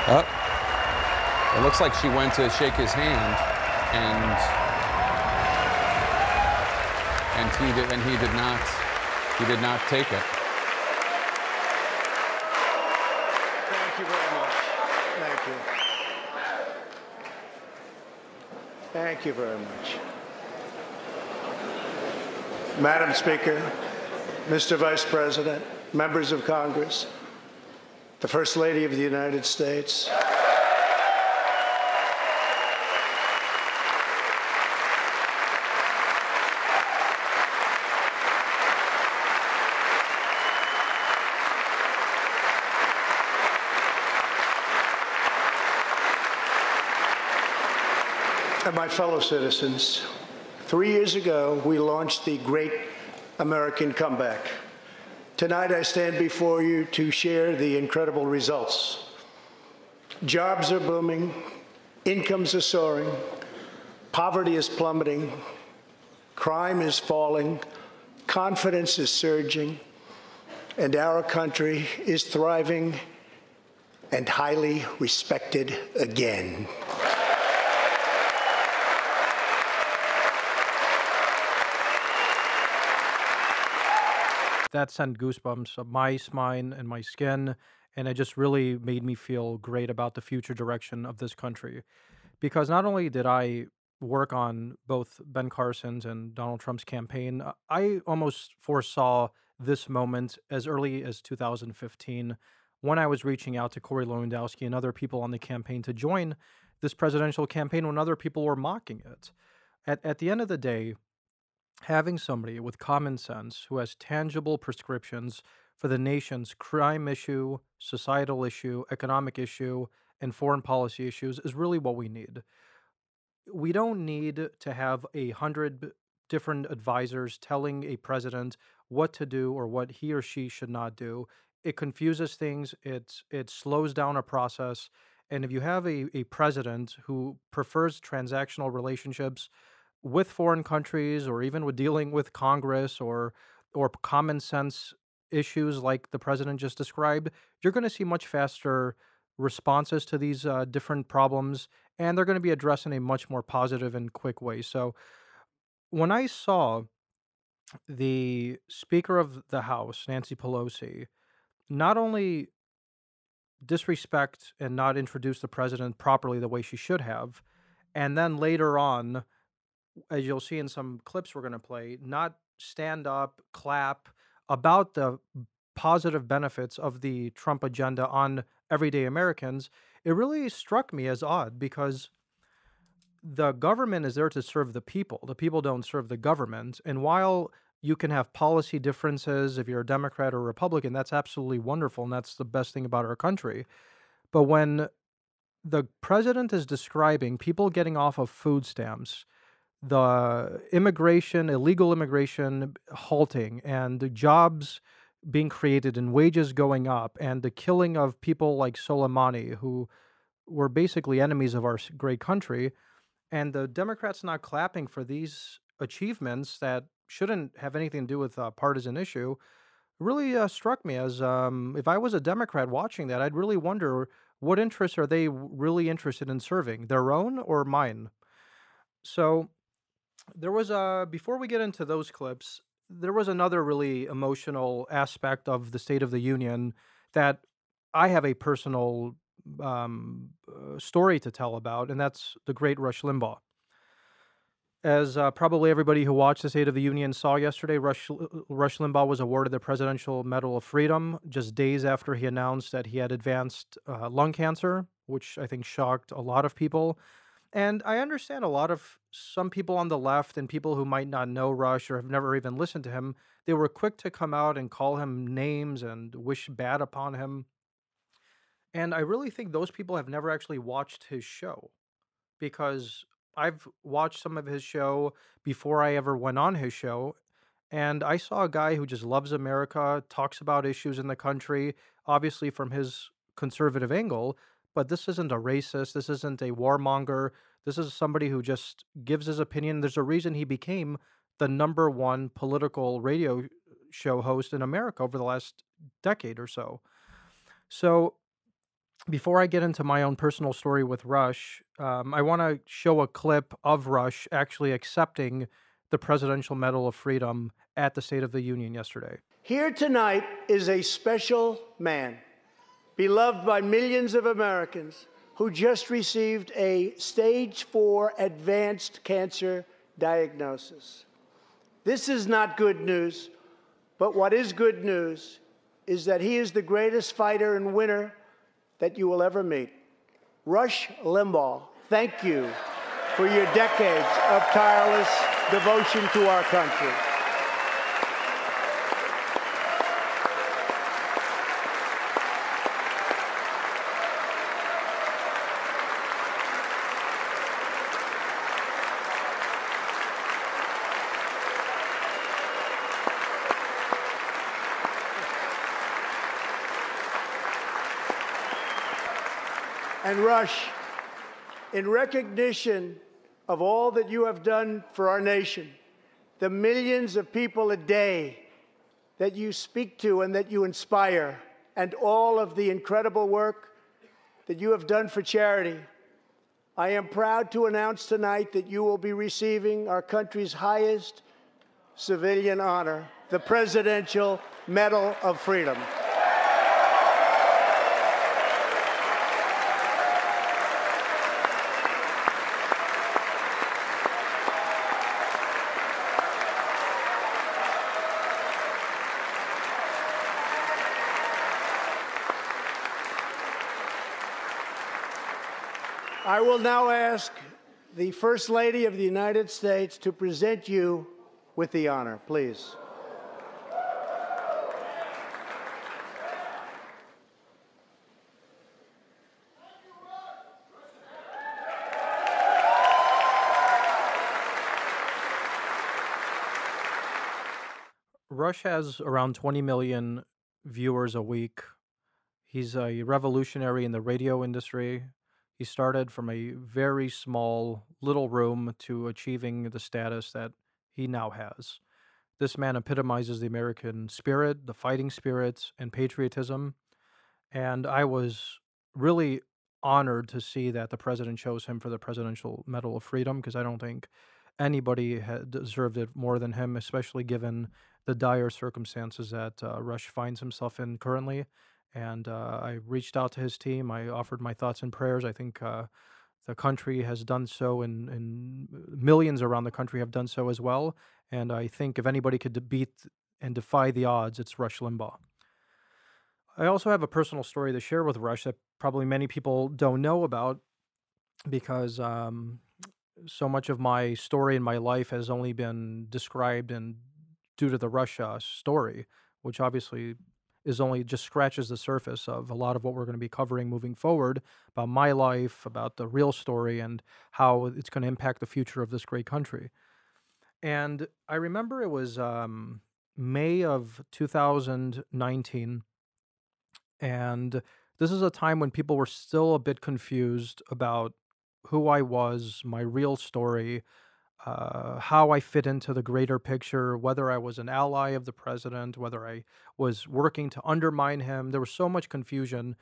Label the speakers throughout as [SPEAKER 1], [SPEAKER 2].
[SPEAKER 1] Up. It looks like she went to shake his hand, and he did not. He did not take it.
[SPEAKER 2] Thank you very much. Thank you. Thank you very much. Madam Speaker, Mr. Vice President, members of Congress, the First Lady of the United States. And my fellow citizens, 3 years ago, we launched the Great American Comeback. Tonight, I stand before you to share the incredible results. Jobs are booming, incomes are soaring, poverty is plummeting, crime is falling, confidence is surging, and our country is thriving and highly respected again.
[SPEAKER 3] That sent goosebumps up my spine and my skin, and it just really made me feel great about the future direction of this country. Because not only did I work on both Ben Carson's and Donald Trump's campaign, I almost foresaw this moment as early as 2015 when I was reaching out to Corey Lewandowski and other people on the campaign to join this presidential campaign when other people were mocking it. At the end of the day, having somebody with common sense who has tangible prescriptions for the nation's crime issue, societal issue, economic issue, and foreign policy issues is really what we need. We don't need to have 100 different advisors telling a president what to do or what he or she should not do. It confuses things, it slows down a process. And if you have a president who prefers transactional relationships with foreign countries or even with dealing with Congress or common sense issues like the president just described, you're going to see much faster responses to these different problems, and they're going to be addressed in a much more positive and quick way. So when I saw the Speaker of the House, Nancy Pelosi, not only disrespect and not introduce the president properly the way she should have, and then later on, as you'll see in some clips we're going to play, not stand up, clap about the positive benefits of the Trump agenda on everyday Americans, it really struck me as odd because the government is there to serve the people. The people don't serve the government. And while you can have policy differences if you're a Democrat or Republican, that's absolutely wonderful, and that's the best thing about our country. But when the president is describing people getting off of food stamps, the illegal immigration halting, and the jobs being created and wages going up, and the killing of people like Soleimani, who were basically enemies of our great country, and the Democrats not clapping for these achievements that shouldn't have anything to do with a partisan issue, really struck me as if I was a Democrat watching that, I'd really wonder what interests are they really interested in serving, their own or mine? So there was before we get into those clips, there was another really emotional aspect of the State of the Union that I have a personal story to tell about, and that's the great Rush Limbaugh. As probably everybody who watched the State of the Union saw yesterday, Rush Limbaugh was awarded the Presidential Medal of Freedom just days after he announced that he had advanced lung cancer, which I think shocked a lot of people. And I understand some people on the left and people who might not know Rush or have never even listened to him, they were quick to come out and call him names and wish bad upon him. And I really think those people have never actually watched his show, because I've watched some of his show before I ever went on his show, and I saw a guy who just loves America, talks about issues in the country, obviously from his conservative angle, but this isn't a racist, this isn't a warmonger, this is somebody who just gives his opinion. There's a reason he became the #1 political radio show host in America over the last decade or so. So Before I get into my own personal story with Rush, I want to show a clip of Rush actually accepting the Presidential Medal of Freedom at the State of the Union yesterday.
[SPEAKER 2] Here tonight is a special man, beloved by millions of Americans, who just received a stage 4 advanced cancer diagnosis. This is not good news, but what is good news is that he is the greatest fighter and winner that you will ever meet. Rush Limbaugh, thank you for your decades of tireless devotion to our country. And Rush, in recognition of all that you have done for our nation, the millions of people a day that you speak to and that you inspire, and all of the incredible work that you have done for charity, I am proud to announce tonight that you will be receiving our country's highest civilian honor, the Presidential Medal of Freedom. I will now ask the First Lady of the United States to present you with the honor, please.
[SPEAKER 3] Rush has around 20 million viewers a week. He's a revolutionary in the radio industry. He started from a very small little room to achieving the status that he now has. This man epitomizes the American spirit, the fighting spirit, and patriotism. And I was really honored to see that the president chose him for the Presidential Medal of Freedom, because I don't think anybody had deserved it more than him, especially given the dire circumstances that Rush finds himself in currently. And I reached out to his team. I offered my thoughts and prayers. I think the country has done so, and millions around the country have done so as well. And I think if anybody could beat and defy the odds, it's Rush Limbaugh. I also have a personal story to share with Rush that probably many people don't know about, because so much of my story in my life has only been described and due to the Russia story, which obviously is only just scratches the surface of a lot of what we're going to be covering moving forward about my life, about the real story, and how it's going to impact the future of this great country. And I remember it was May of 2019, and this is a time when people were still a bit confused about who I was, my real story, how I fit into the greater picture, whether I was an ally of the president, whether I was working to undermine him. There was so much confusion.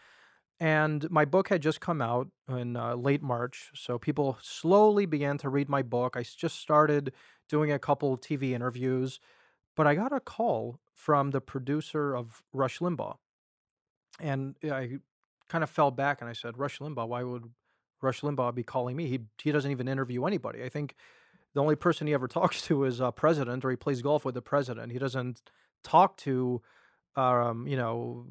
[SPEAKER 3] And my book had just come out in late March, so people slowly began to read my book. Just started doing a couple TV interviews, but I got a call from the producer of Rush Limbaugh. And I kind of fell back and I said, Rush Limbaugh, why would Rush Limbaugh be calling me? He doesn't even interview anybody. I think the only person he ever talks to is a president, or he plays golf with the president. He doesn't talk to, you know,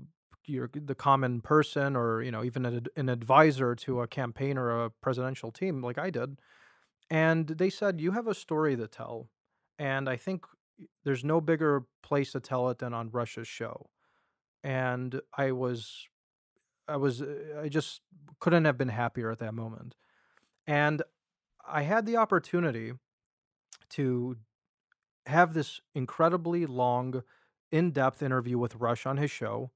[SPEAKER 3] the common person, or, you know, even an advisor to a campaign or a presidential team like I did. And they said, you have a story to tell. And I think there's no bigger place to tell it than on Rush's show. And I just couldn't have been happier at that moment. And I had the opportunity to have this incredibly long, in-depth interview with Rush on his show.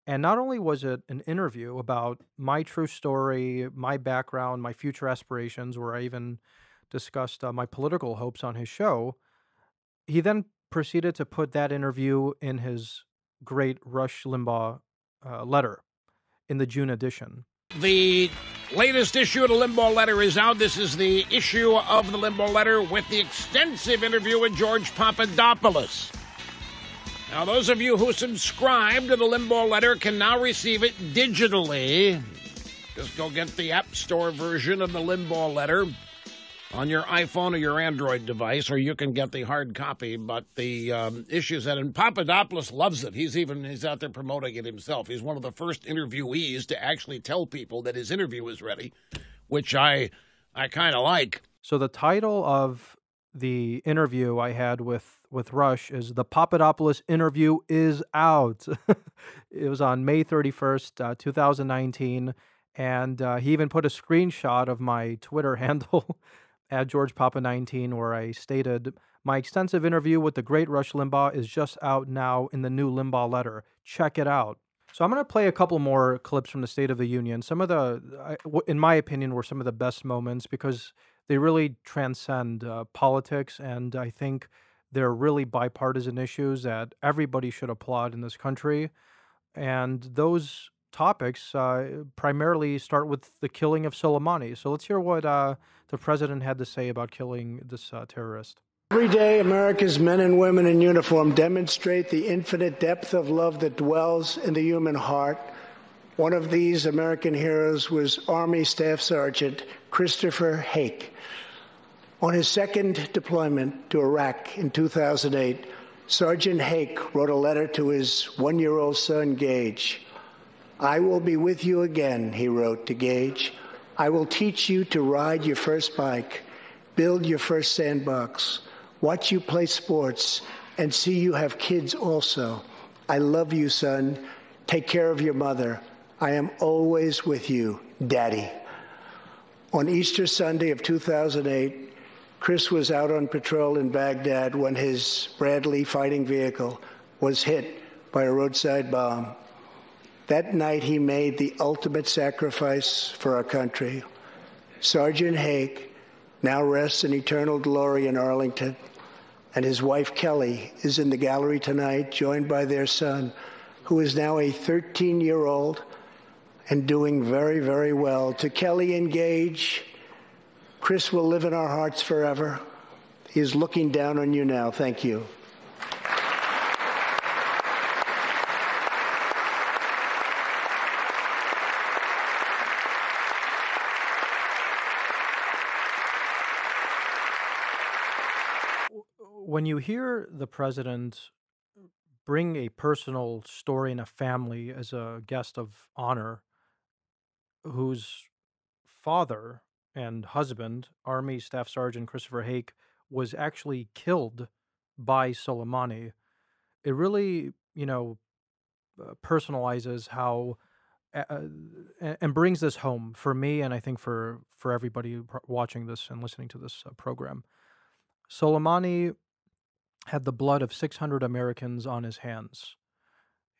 [SPEAKER 3] And not only was it an interview about my true story, my background, my future aspirations, where I even discussed my political hopes on his show, he then proceeded to put that interview in his great Rush Limbaugh letter. in the June edition.
[SPEAKER 4] The latest issue of the Limbaugh Letter is out. This is the issue of the Limbaugh Letter with the extensive interview with George Papadopoulos. Now, those of you who subscribe to the Limbaugh Letter can now receive it digitally. Just go get the App Store version of the Limbaugh Letter on your iPhone or your Android device, or you can get the hard copy. But the issue's that, and Papadopoulos loves it. He's out there promoting it himself. He's one of the first interviewees to actually tell people that his interview is ready, which I kind of like.
[SPEAKER 3] So the title of the interview I had with Rush is "The Papadopoulos Interview is Out." It was on May 31st, 2019, and he even put a screenshot of my Twitter handle at GeorgePapa19, where I stated, "My extensive interview with the great Rush Limbaugh is just out now in the new Limbaugh Letter. Check it out." So I'm going to play a couple more clips from the State of the Union. Some of in my opinion, were some of the best moments because they really transcend politics, and I think they're really bipartisan issues that everybody should applaud in this country. And those topics primarily start with the killing of Soleimani. So let's hear what the president had to say about killing this terrorist.
[SPEAKER 2] Every day, America's men and women in uniform demonstrate the infinite depth of love that dwells in the human heart. One of these American heroes was Army Staff Sergeant Christopher Hake. On his second deployment to Iraq in 2008, Sergeant Hake wrote a letter to his one-year-old son, Gage. "I will be with you again," he wrote to Gage. "I will teach you to ride your first bike, build your first sandbox, watch you play sports, and see you have kids also. I love you, son. Take care of your mother. I am always with you, Daddy." On Easter Sunday of 2008, Chris was out on patrol in Baghdad when his Bradley fighting vehicle was hit by a roadside bomb. That night, he made the ultimate sacrifice for our country. Sergeant Hake now rests in eternal glory in Arlington, and his wife, Kelly, is in the gallery tonight, joined by their son, who is now a 13-year-old and doing very, very well. To Kelly and Gage, Chris will live in our hearts forever. He is looking down on you now. Thank you.
[SPEAKER 3] When you hear the president bring a personal story in a family as a guest of honor, whose father and husband, Army Staff Sergeant Christopher Hake, was actually killed by Soleimani, it really, personalizes how and brings this home for me, and I think for everybody watching this and listening to this program. Soleimani had the blood of 600 Americans on his hands.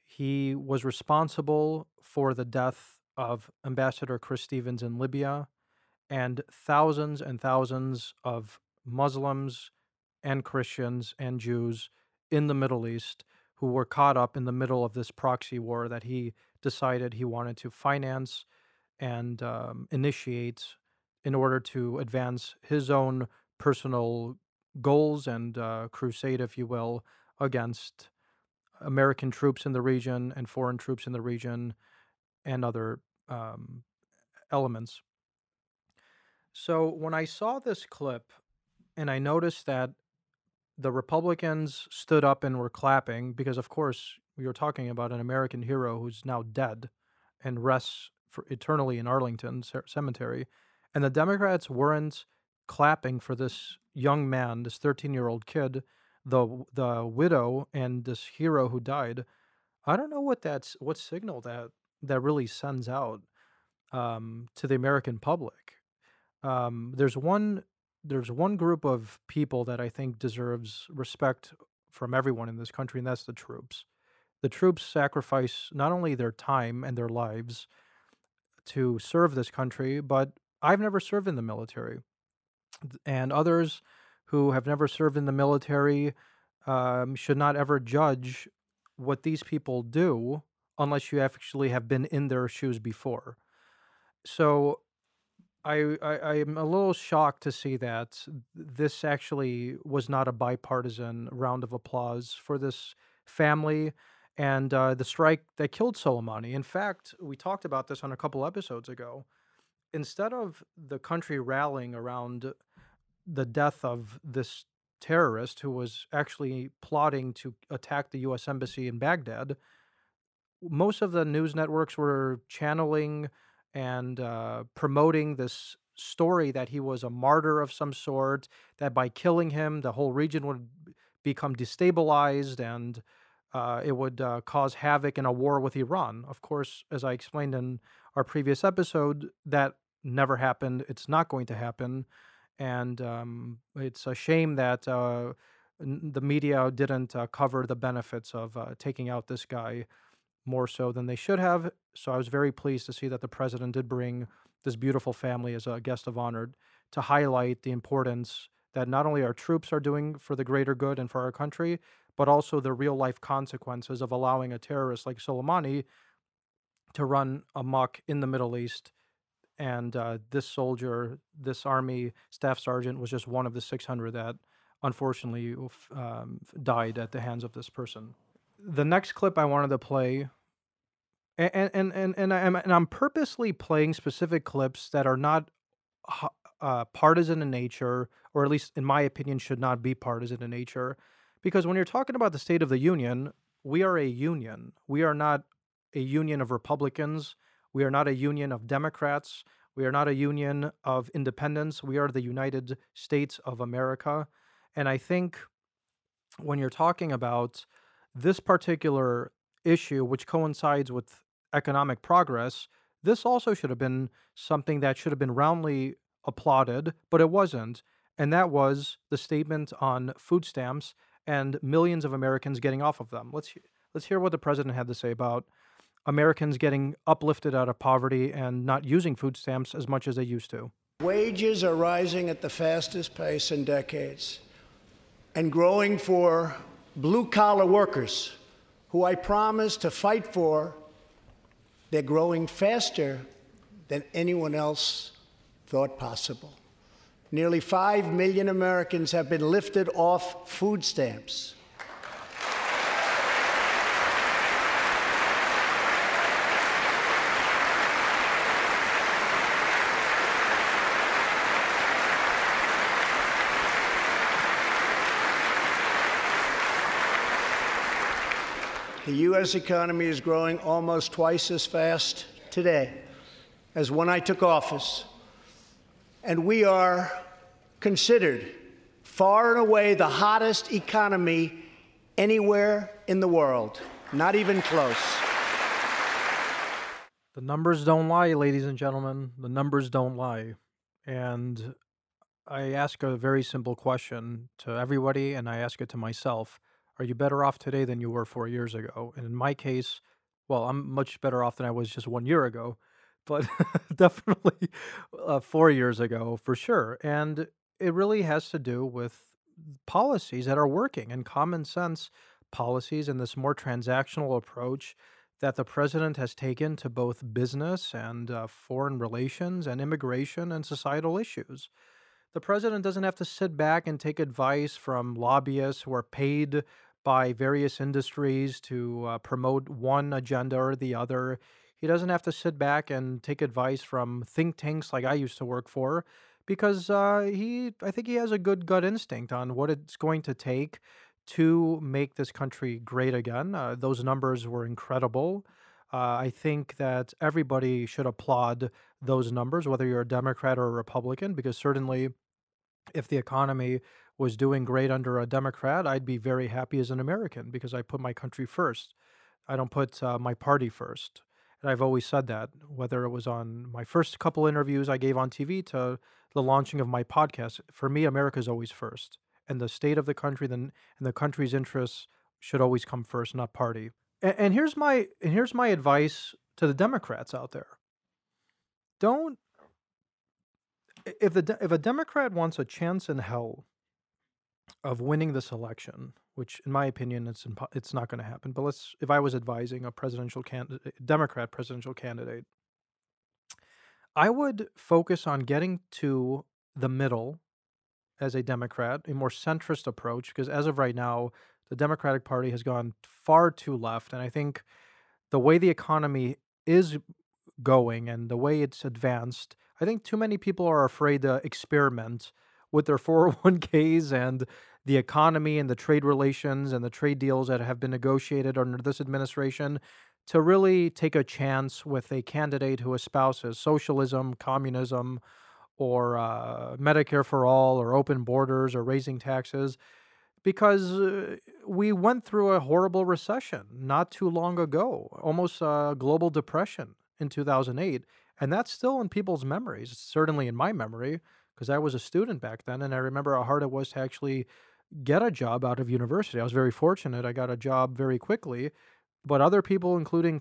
[SPEAKER 3] He was responsible for the death of Ambassador Chris Stevens in Libya and thousands of Muslims and Christians and Jews in the Middle East who were caught up in the middle of this proxy war that he decided he wanted to finance and initiate in order to advance his own personal goals and crusade, if you will, against American troops in the region and foreign troops in the region and other elements. So when I saw this clip and I noticed that the Republicans stood up and were clapping because, of course, we were talking about an American hero who's now dead and rests eternally in Arlington Cemetery, and the Democrats weren't clapping for this young man, this 13-year-old kid, the widow, and this hero who died. I don't know what signal that really sends out to the American public. There's one group of people that I think deserves respect from everyone in this country, and that's the troops. The troops sacrifice not only their time and their lives to serve this country, but I've never served in the military. And others who have never served in the military should not ever judge what these people do unless you actually have been in their shoes before. So I'm a little shocked to see that this actually was not a bipartisan round of applause for this family and the strike that killed Soleimani. In fact, we talked about this on a couple episodes ago. Instead of the country rallying around the death of this terrorist who was actually plotting to attack the U.S. Embassy in Baghdad, most of the news networks were channeling and promoting this story that he was a martyr of some sort, that by killing him, the whole region would become destabilized and it would cause havoc in a war with Iran. Of course, as I explained in our previous episode, that never happened. It's not going to happen. And it's a shame that the media didn't cover the benefits of taking out this guy more so than they should have. So I was very pleased to see that the president did bring this beautiful family as a guest of honor to highlight the importance that not only our troops are doing for the greater good and for our country, but also the real life consequences of allowing a terrorist like Soleimani to run amok in the Middle East. And this soldier, this Army staff sergeant, was just one of the 600 that unfortunately died at the hands of this person. The next clip I wanted to play, and I'm purposely playing specific clips that are not partisan in nature, or at least in my opinion should not be partisan in nature, because when you're talking about the State of the Union, we are a union. We are not a union of Republicans. We are not a union of Democrats. We are not a union of independents. We are the United States of America. And I think when you're talking about this particular issue, which coincides with economic progress, this also should have been something that should have been roundly applauded, but it wasn't. And that was the statement on food stamps and millions of Americans getting off of them. Let's hear what the president had to say about Americans getting uplifted out of poverty and not using food stamps as much as they used to.
[SPEAKER 2] Wages are rising at the fastest pace in decades and growing for blue-collar workers who I promised to fight for. They're growing faster than anyone else thought possible. Nearly 5 million Americans have been lifted off food stamps. The U.S. economy is growing almost twice as fast today as when I took office. And we are considered far and away the hottest economy anywhere in the world. Not even close.
[SPEAKER 3] The numbers don't lie, ladies and gentlemen. The numbers don't lie. And I ask a very simple question to everybody, and I ask it to myself. Are you better off today than you were 4 years ago? And in my case, well, I'm much better off than I was just 1 year ago, but definitely 4 years ago for sure. And it really has to do with policies that are working and common sense policies and this more transactional approach that the president has taken to both business and foreign relations and immigration and societal issues. The president doesn't have to sit back and take advice from lobbyists who are paid by various industries to promote one agenda or the other. He doesn't have to sit back and take advice from think tanks like I used to work for, because I think he has a good gut instinct on what it's going to take to make this country great again. Those numbers were incredible. I think that everybody should applaud those numbers, whether you're a Democrat or a Republican, because certainly if the economy was doing great under a Democrat, I'd be very happy as an American because I put my country first. I don't put my party first. And I've always said that, whether it was on my first couple interviews I gave on TV to the launching of my podcast. For me, America's always first. And the state of the country and the country's interests should always come first, not party. And here's my advice to the Democrats out there. Don't if a Democrat wants a chance in hell of winning this election, which in my opinion it's not going to happen. But if I was advising a Democrat presidential candidate, I would focus on getting to the middle as a Democrat, a more centrist approach, because as of right now, the Democratic Party has gone far too left. And I think the way the economy is going and the way it's advanced, I think too many people are afraid to experiment with their 401ks and the economy and the trade relations and the trade deals that have been negotiated under this administration to really take a chance with a candidate who espouses socialism, communism, or Medicare for all, or open borders, or raising taxes, because we went through a horrible recession not too long ago, almost a global depression in 2008, and that's still in people's memories, certainly in my memory, because I was a student back then, and I remember how hard it was to actually get a job out of university. I was very fortunate. I got a job very quickly, but other people, including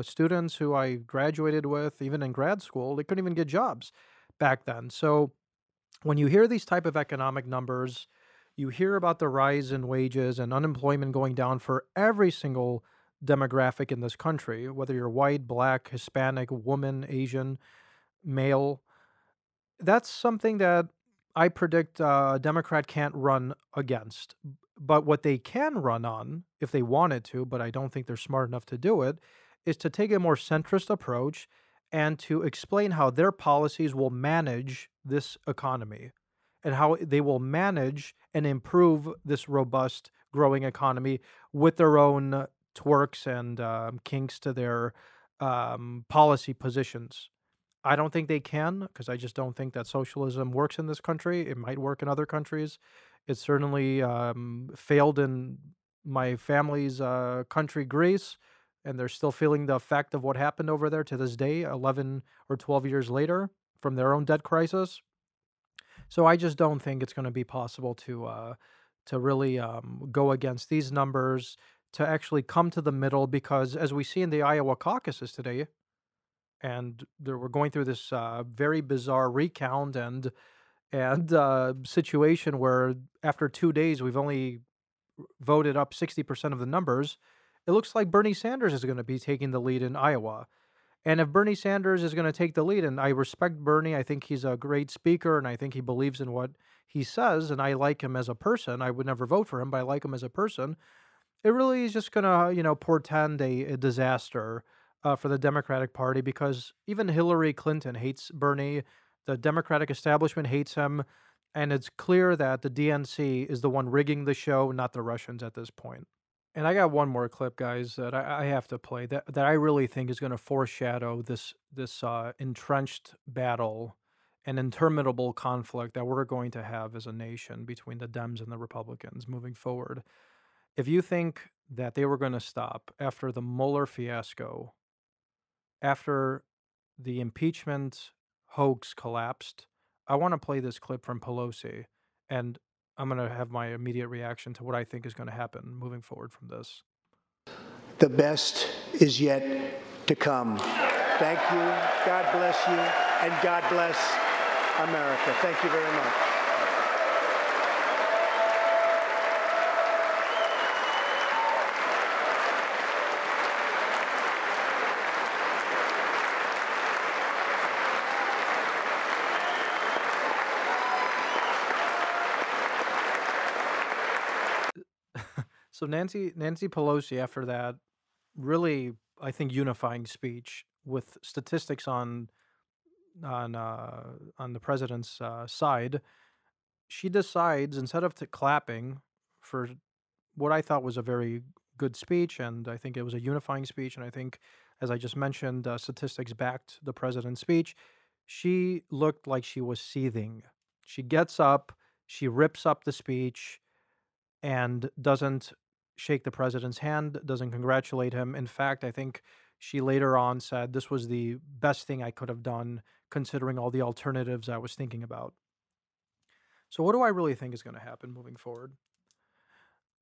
[SPEAKER 3] students who I graduated with, even in grad school, they couldn't even get jobs back then. So when you hear these type of economic numbers, you hear about the rise in wages and unemployment going down for every single demographic in this country, whether you're white, black, Hispanic, woman, Asian, male. That's something that I predict a Democrat can't run against. But what they can run on, if they wanted to, but I don't think they're smart enough to do it, is to take a more centrist approach and to explain how their policies will manage this economy and how they will manage and improve this robust, growing economy with their own twerks and kinks to their policy positions. I don't think they can, because I just don't think that socialism works in this country. It might work in other countries. It certainly failed in my family's country, Greece, and they're still feeling the effect of what happened over there to this day, 11 or 12 years later, from their own debt crisis. So I just don't think it's going to be possible to really go against these numbers, to actually come to the middle, because as we see in the Iowa caucuses today, and we're going through this very bizarre recount and situation where after 2 days we've only voted up 60% of the numbers. It looks like Bernie Sanders is going to be taking the lead in Iowa. And if Bernie Sanders is going to take the lead, and I respect Bernie, I think he's a great speaker, and I think he believes in what he says, and I like him as a person. I would never vote for him, but I like him as a person. It really is just going to, portend a disaster for the Democratic Party, because even Hillary Clinton hates Bernie. The Democratic establishment hates him, and it's clear that the DNC is the one rigging the show, not the Russians at this point. And I got one more clip, guys, that I have to play that I really think is going to foreshadow this entrenched battle and interminable conflict that we're going to have as a nation between the Dems and the Republicans moving forward. If you think that they were going to stop after the Mueller fiasco, after the impeachment hoax collapsed, I want to play this clip from Pelosi, and I'm going to have my immediate reaction to what I think is going to happen moving forward from this.
[SPEAKER 2] The best is yet to come. Thank you. God bless you. And God bless America. Thank you very much.
[SPEAKER 3] So Nancy Pelosi, after that really, I think, unifying speech with statistics on the president's side, she decides, instead of clapping for what I thought was a very good speech, and I think it was a unifying speech, and I think, as I just mentioned, statistics backed the president's speech, she looked like she was seething. She gets up, she rips up the speech, and doesn't shake the president's hand, doesn't congratulate him. In fact, I think she later on said, "This was the best thing I could have done, considering all the alternatives I was thinking about." So what do I really think is going to happen moving forward?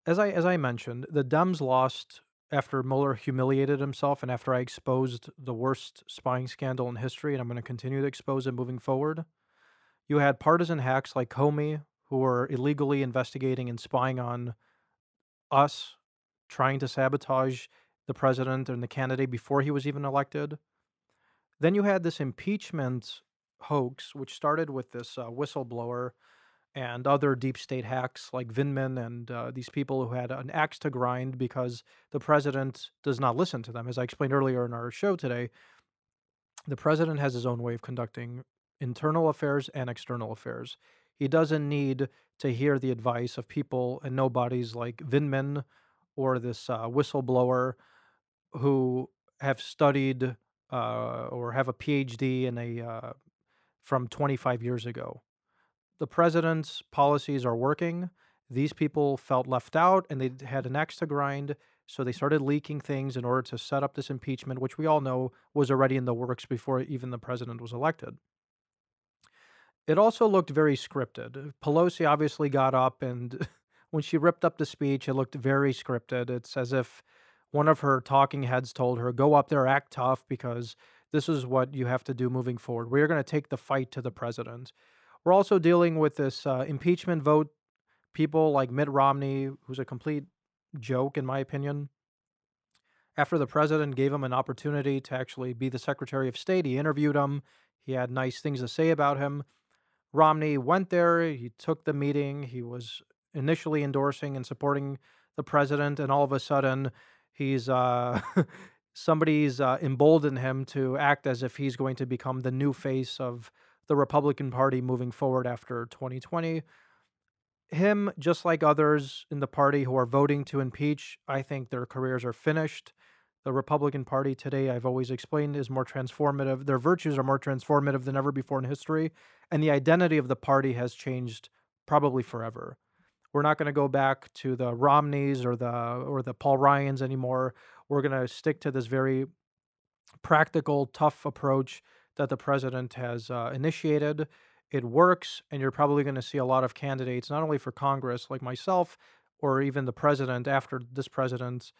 [SPEAKER 3] As I mentioned, the Dems lost after Mueller humiliated himself and after I exposed the worst spying scandal in history, and I'm going to continue to expose it moving forward. You had partisan hacks like Comey, who were illegally investigating and spying on us trying to sabotage the president and the candidate before he was even elected. Then you had this impeachment hoax, which started with this whistleblower and other deep state hacks like Vindman and these people who had an axe to grind because the president does not listen to them. As I explained earlier in our show today, the president has his own way of conducting internal affairs and external affairs. He doesn't need to hear the advice of people and nobodies like Vindman or this whistleblower who have studied or have a PhD in from 25 years ago. The president's policies are working. These people felt left out and they had an axe to grind, so they started leaking things in order to set up this impeachment, which we all know was already in the works before even the president was elected. It also looked very scripted. Pelosi obviously got up and when she ripped up the speech, it looked very scripted. It's as if one of her talking heads told her, go up there, act tough, because this is what you have to do moving forward. We're going to take the fight to the president. We're also dealing with this impeachment vote. People like Mitt Romney, who's a complete joke, in my opinion. After the president gave him an opportunity to actually be the Secretary of State, he interviewed him. He had nice things to say about him. Romney went there. He took the meeting. He was initially endorsing and supporting the president, and all of a sudden, he's somebody's emboldened him to act as if he's going to become the new face of the Republican Party moving forward after 2020. Him, just like others in the party who are voting to impeach, I think their careers are finished. The Republican Party today, I've always explained, is more transformative. Their virtues are more transformative than ever before in history, and the identity of the party has changed probably forever. We're not going to go back to the Romneys or the Paul Ryans anymore. We're going to stick to this very practical, tough approach that the president has initiated. It works, and you're probably going to see a lot of candidates, not only for Congress like myself, or even the president after this president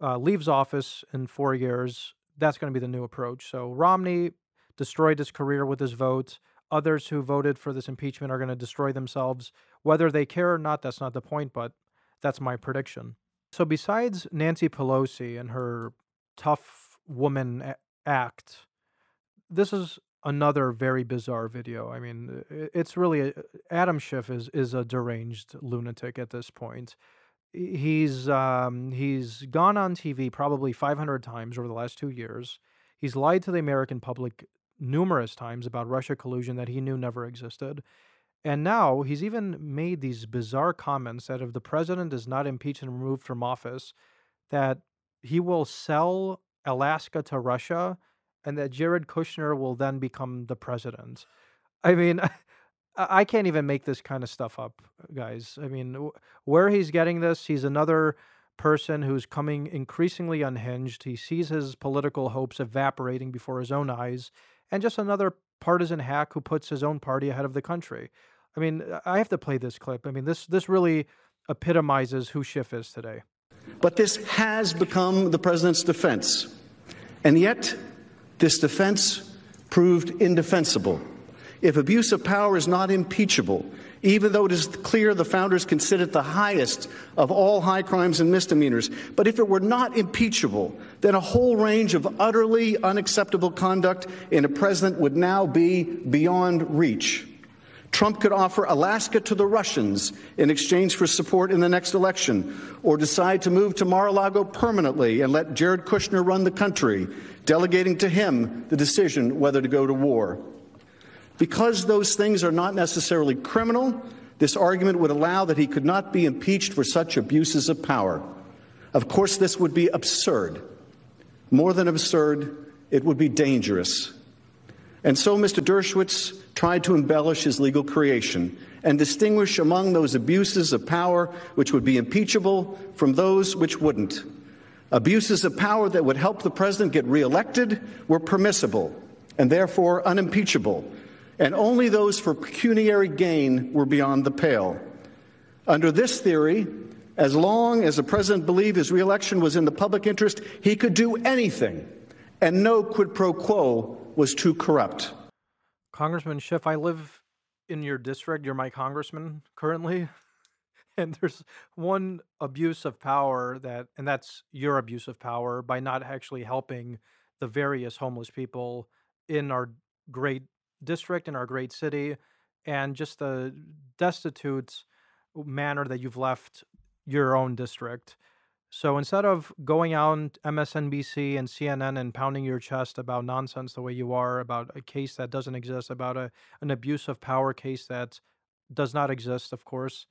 [SPEAKER 3] leaves office in 4 years. That's going to be the new approach. So Romney destroyed his career with his vote. Others who voted for this impeachment are going to destroy themselves. Whether they care or not, that's not the point, but that's my prediction. So besides Nancy Pelosi and her tough woman act, this is another very bizarre video. I mean, it's really Adam Schiff is a deranged lunatic at this point. He's gone on TV probably 500 times over the last 2 years. He's lied to the American public numerous times about Russia collusion that he knew never existed. And now he's even made these bizarre comments that if the president is not impeached and removed from office, that he will sell Alaska to Russia and that Jared Kushner will then become the president. I mean, I can't even make this kind of stuff up, guys. I mean, where he's getting this, he's another person who's coming increasingly unhinged. He sees his political hopes evaporating before his own eyes, and just another partisan hack who puts his own party ahead of the country. I mean, I have to play this clip. I mean, this really epitomizes who Schiff is today.
[SPEAKER 5] But this has become the president's defense. And yet, this defense proved indefensible. If abuse of power is not impeachable, even though it is clear the founders considered it the highest of all high crimes and misdemeanors, but if it were not impeachable, then a whole range of utterly unacceptable conduct in a president would now be beyond reach. Trump could offer Alaska to the Russians in exchange for support in the next election, or decide to move to Mar-a-Lago permanently and let Jared Kushner run the country, delegating to him the decision whether to go to war. Because those things are not necessarily criminal, this argument would allow that he could not be impeached for such abuses of power. Of course, this would be absurd. More than absurd, it would be dangerous. And so Mr. Dershowitz tried to embellish his legal creation and distinguish among those abuses of power which would be impeachable from those which wouldn't. Abuses of power that would help the president get reelected were permissible and therefore unimpeachable, and only those for pecuniary gain were beyond the pale. Under this theory, as long as the president believed his reelection was in the public interest, he could do anything, and no quid pro quo was too corrupt.
[SPEAKER 3] Congressman Schiff, I live in your district. You're my congressman currently. And there's one abuse of power and that's your abuse of power by not actually helping the various homeless people in our great district, in our great city, and just the destitute manner that you've left your own district. So instead of going out on MSNBC and CNN and pounding your chest about nonsense the way you are, about a case that doesn't exist, about an abuse of power case that does not exist, of course,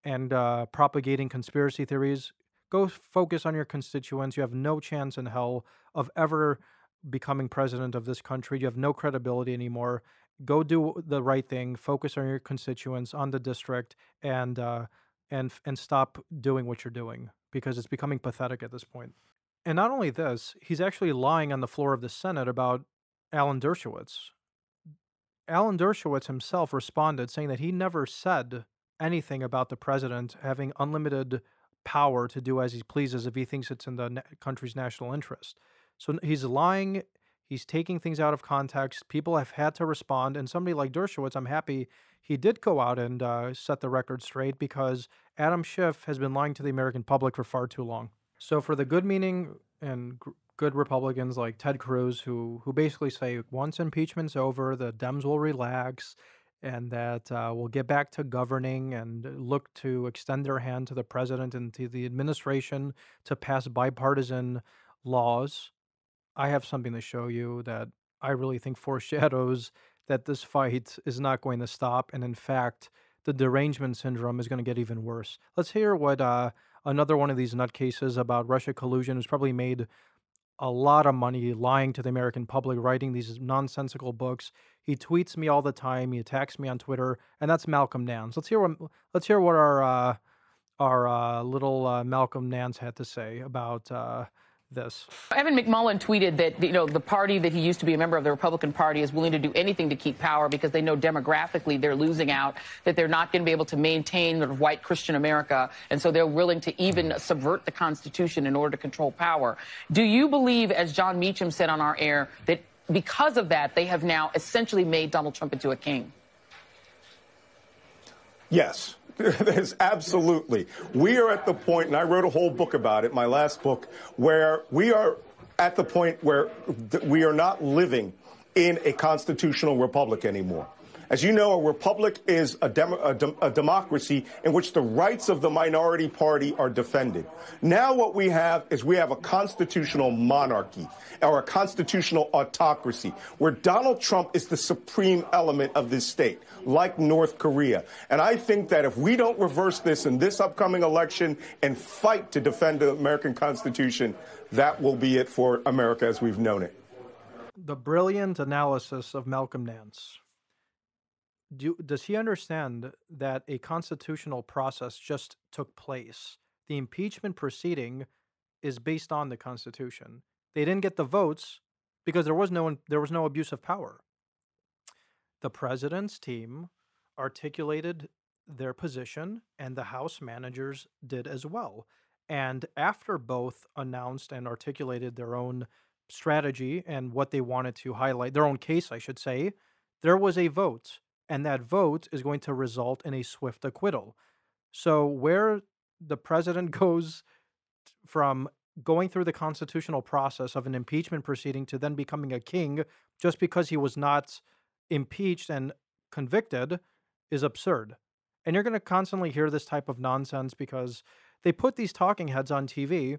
[SPEAKER 3] and propagating conspiracy theories, go focus on your constituents. You have no chance in hell of ever becoming president of this country. You have no credibility anymore. Go do the right thing. Focus on your constituents, on the district, and stop doing what you're doing because it's becoming pathetic at this point. And not only this, he's actually lying on the floor of the Senate about Alan Dershowitz. Alan Dershowitz himself responded saying that he never said anything about the president having unlimited power to do as he pleases if he thinks it's in the country's national interest. So he's lying. He's taking things out of context. People have had to respond. And somebody like Dershowitz, I'm happy he did go out and set the record straight because Adam Schiff has been lying to the American public for far too long. So for the good-meaning and good Republicans like Ted Cruz, who basically say once impeachment's over, the Dems will relax and that we'll get back to governing and look to extend their hand to the president and to the administration to pass bipartisan laws. I have something to show you that I really think foreshadows that this fight is not going to stop. And in fact, the derangement syndrome is going to get even worse. Let's hear what another one of these nutcases about Russia collusion who's probably made a lot of money lying to the American public, writing these nonsensical books. He tweets me all the time. He attacks me on Twitter, and that's Malcolm Nance. Let's hear what our little Malcolm Nance had to say about this.
[SPEAKER 6] Evan McMullin tweeted that the party that he used to be a member of, the Republican Party, is willing to do anything to keep power because they know demographically they're losing out, that they're not going to be able to maintain sort of white Christian America, and so they're willing to even subvert the Constitution in order to control power. Do you believe, as John Meacham said on our air, that because of that they have now essentially made Donald Trump into a king?
[SPEAKER 7] Yes. There's absolutely. We are at the point, and I wrote a whole book about it, my last book, where we are at the point where we are not living in a constitutional republic anymore. As you know, a republic is a democracy in which the rights of the minority party are defended. Now what we have is we have a constitutional monarchy or a constitutional autocracy where Donald Trump is the supreme element of this state, like North Korea. And I think that if we don't reverse this in this upcoming election and fight to defend the American Constitution, that will be it for America as we've known it.
[SPEAKER 3] The brilliant analysis of Malcolm Nance. Does he understand that a constitutional process just took place? The impeachment proceeding is based on the Constitution. They didn't get the votes because there was no abuse of power. The president's team articulated their position, and the House managers did as well. And after both announced and articulated their own strategy and what they wanted to highlight, their own case, I should say, there was a vote. And that vote is going to result in a swift acquittal. So where the president goes from going through the constitutional process of an impeachment proceeding to then becoming a king just because he was not impeached and convicted is absurd. And you're going to constantly hear this type of nonsense because they put these talking heads on TV,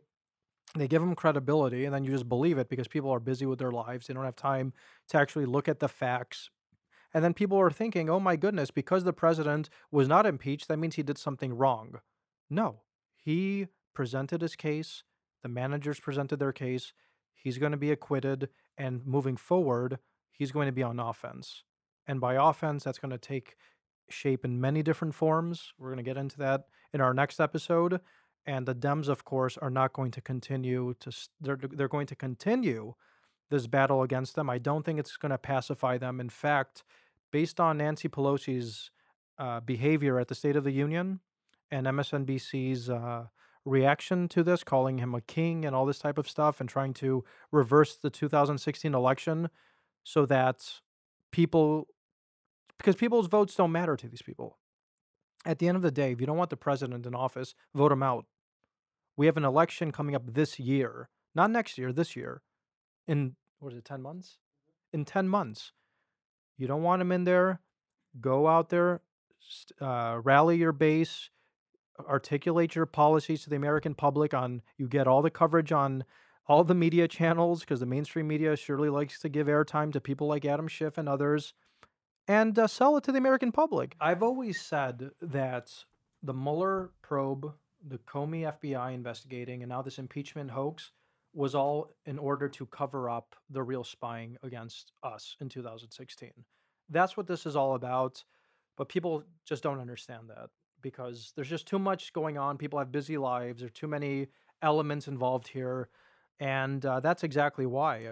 [SPEAKER 3] they give them credibility, and then you just believe it because people are busy with their lives. They don't have time to actually look at the facts. And then people are thinking, oh my goodness, because the president was not impeached, that means he did something wrong. No, he presented his case. The managers presented their case. He's going to be acquitted. And moving forward, he's going to be on offense. And by offense, that's going to take shape in many different forms. We're going to get into that in our next episode. And the Dems, of course, are not going to continue to, they're going to continue this battle against them. I don't think it's going to pacify them. In fact, based on Nancy Pelosi's behavior at the State of the Union and MSNBC's reaction to this, calling him a king and all this type of stuff and trying to reverse the 2016 election so that because people's votes don't matter to these people. At the end of the day, if you don't want the president in office, vote him out. We have an election coming up this year, not next year, this year, in, 10 months? In 10 months. You don't want him in there, go out there, rally your base, articulate your policies to the American public you get all the coverage on all the media channels, because the mainstream media surely likes to give airtime to people like Adam Schiff and others, and sell it to the American public. I've always said that the Mueller probe, the Comey FBI investigating, and now this impeachment hoax was all in order to cover up the real spying against us in 2016. That's what this is all about, but people just don't understand that because there's just too much going on. People have busy lives. There are too many elements involved here. And that's exactly why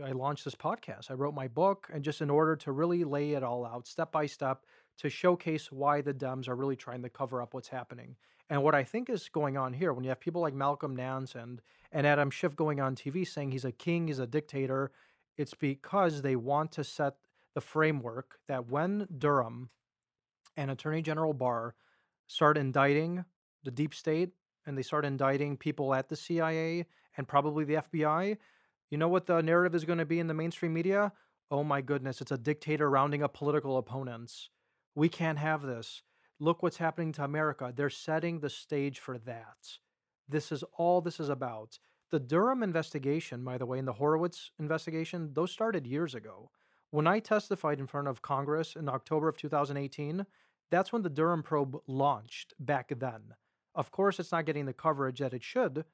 [SPEAKER 3] I launched this podcast. I wrote my book, and just in order to really lay it all out step by step to showcase why the Dems are really trying to cover up what's happening. And what I think is going on here, when you have people like Malcolm Nance and Adam Schiff going on TV saying he's a king, he's a dictator, it's because they want to set the framework that when Durham and Attorney General Barr start indicting the deep state and they start indicting people at the CIA and probably the FBI, you know what the narrative is going to be in the mainstream media? Oh my goodness, it's a dictator rounding up political opponents. We can't have this. Look what's happening to America. They're setting the stage for that. This is all this is about. The Durham investigation, by the way, and the Horowitz investigation, those started years ago. When I testified in front of Congress in October of 2018, that's when the Durham probe launched back then. Of course, it's not getting the coverage that it should,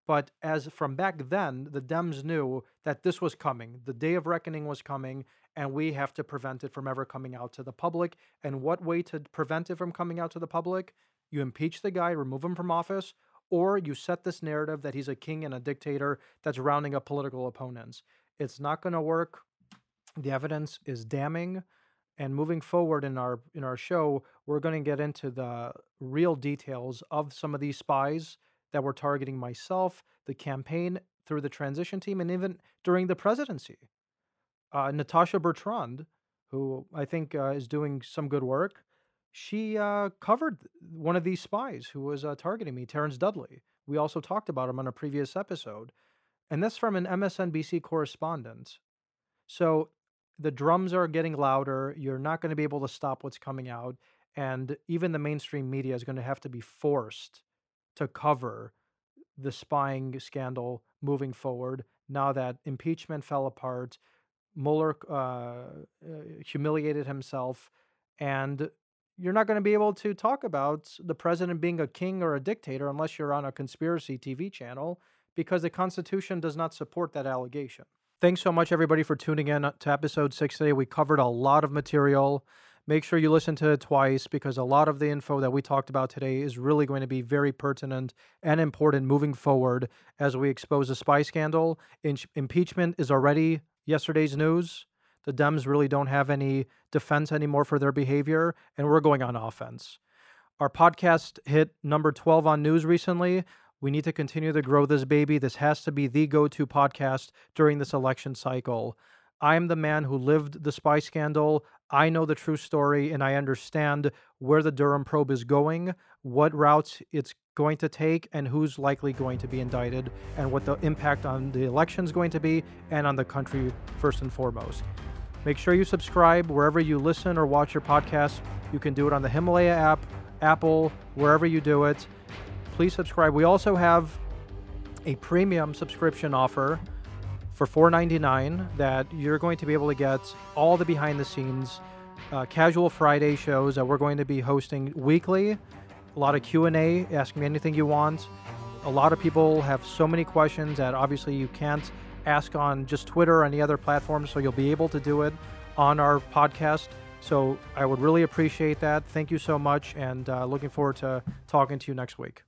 [SPEAKER 3] but as from back then, the Dems knew that this was coming. The day of reckoning was coming, and we have to prevent it from ever coming out to the public. And what way to prevent it from coming out to the public? You impeach the guy, remove him from office, or you set this narrative that he's a king and a dictator that's rounding up political opponents. It's not going to work. The evidence is damning. And moving forward in our show, we're going to get into the real details of some of these spies that were targeting myself, the campaign, through the transition team, and even during the presidency. Natasha Bertrand, who I think is doing some good work, she covered one of these spies who was targeting me, Terrence Dudley. We also talked about him on a previous episode. And that's from an MSNBC correspondent. So the drums are getting louder. You're not going to be able to stop what's coming out. And even the mainstream media is going to have to be forced to cover the spying scandal moving forward. Now that impeachment fell apart, Mueller humiliated himself, and you're not going to be able to talk about the president being a king or a dictator unless you're on a conspiracy TV channel, because the Constitution does not support that allegation. Thanks so much, everybody, for tuning in to episode 6 today. We covered a lot of material. Make sure you listen to it twice, because a lot of the info that we talked about today is really going to be very pertinent and important moving forward as we expose the spy scandal. Impeachment is already yesterday's news. The Dems really don't have any defense anymore for their behavior, and we're going on offense. Our podcast hit number 12 on news recently. We need to continue to grow this baby. This has to be the go-to podcast during this election cycle. I'm the man who lived the spy scandal. I know the true story, and I understand where the Durham probe is going, what routes it's going to take, and who's likely going to be indicted, and what the impact on the election is going to be, and on the country first and foremost. Make sure you subscribe wherever you listen or watch your podcast. You can do it on the Himalaya app, Apple, wherever you do it. Please subscribe. We also have a premium subscription offer for $4.99 that you're going to be able to get all the behind-the-scenes Casual Friday shows that we're going to be hosting weekly. A lot of Q&A, ask me anything you want. A lot of people have so many questions that obviously you can't ask on just Twitter or any other platform, so you'll be able to do it on our podcast. So I would really appreciate that. Thank you so much, and looking forward to talking to you next week.